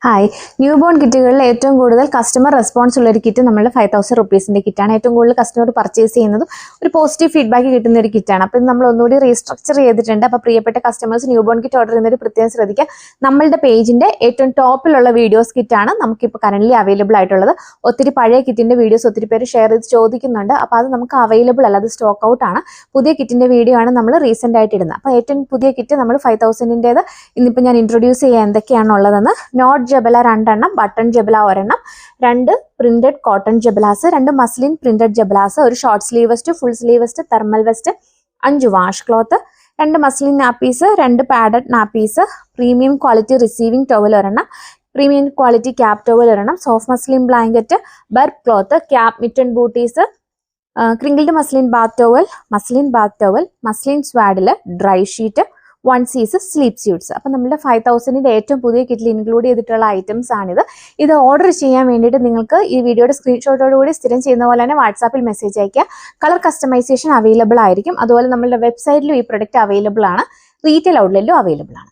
Hi, new born കിറ്റുകളിൽ ഏറ്റവും കൂടുതൽ customer response ഉള്ള ഒരു കിറ്റ് നമ്മുടെ 5000 റുപ്പീസിൻ്റെ കിറ്റാണ്. ഏറ്റവും കൂടുതൽ കസ്റ്റമർ പർച്ചേസ് ചെയ്യുന്നതും ഒരു പോസിറ്റീവ് ഫീഡ്ബാക്ക് കിട്ടുന്ന ഒരു കിറ്റാണ്. അപ്പോൾ ഇത് നമ്മൾ ഒന്നുകൂടി റീസ്ട്രക്ചർ ചെയ്തിട്ടുണ്ട്. അപ്പോൾ പ്രിയപ്പെട്ട customers new born kit order ചെയ്യുന്നവർ പ്രത്യേകം ശ്രദ്ധിക്കുക. നമ്മളുടെ പേജിൻ്റെ ഏറ്റവും ടോപ്പിലുള്ള വീഡിയോസ് കിറ്റാണ് നമുക്കിപ്പോൾ കറൻ്റ്ലി അവൈലബിൾ ആയിട്ടുള്ളത്. ഒത്തിരി പഴയ കിറ്റിൻ്റെ വീഡിയോസ് ഒത്തിരി പേര് ഷെയർ ചെയ്ത് ചോദിക്കുന്നുണ്ട്. അപ്പോൾ അത് നമുക്ക് അവൈലബിൾ അല്ല, അത് സ്റ്റോക്ക് ഔട്ട് ആണ്. പുതിയ കിറ്റിൻ്റെ വീഡിയോ ആണ് നമ്മൾ റീസെൻ്റ് ആയിട്ട് ഇടുന്നത്. അപ്പോൾ ഏറ്റവും പുതിയ കിറ്റ് നമ്മൾ 5000-ൻ്റേത് ഇന്നിപ്പോൾ ഞാൻ ഇൻട്രൊഡ്യൂസ് ചെയ്യാൻ എന്തൊക്കെയാണുള്ളതെന്ന്. നോട്ട് ജബല 2 എണ്ണം, ബട്ടൺ ജബല 1 എണ്ണം, 2 പ്രിന്റഡ് കോട്ടൺ ജബലാസ്, 2 മസ്ലിൻ പ്രിന്റഡ് ജബലാസ്, ഒരു short sleeve vest, full sleeve vest, thermal vest, 5 wash cloth, 2 muslin nappies, 2 padded nappies, premium quality receiving towel 1 എണ്ണം, പ്രീമിയം ക്വാളിറ്റി ക്യാപ് ടവൽ 1 എണ്ണം, soft muslin blanket, burp cloth, cap mitten booties, crinkled muslin bath towel, muslin swaddle, dry sheet, 1 സീസ് sleep suites. അപ്പം നമ്മുടെ 5000-ൻ്റെ ഏറ്റവും പുതിയ കിറ്റിൽ include ചെയ്തിട്ടുള്ള items ആണിത്. ഇത് ഓർഡർ ചെയ്യാൻ വേണ്ടിയിട്ട് നിങ്ങൾക്ക് ഈ വീഡിയോയുടെ സ്ക്രീൻഷോട്ടോടുകൂടി സ്ഥിരം ചെയ്യുന്ന പോലെ തന്നെ വാട്സാപ്പിൽ മെസ്സേജ് അയക്കുക. കളർ കസ്റ്റമൈസേഷൻ അവൈലബിൾ ആയിരിക്കും. അതുപോലെ നമ്മുടെ വെബ്സൈറ്റിലും ഈ പ്രൊഡക്റ്റ് അവൈലബിൾ ആണ്, റീറ്റെയിൽ ഔട്ട്ലെറ്റിലും അവൈലബിൾ ആണ്.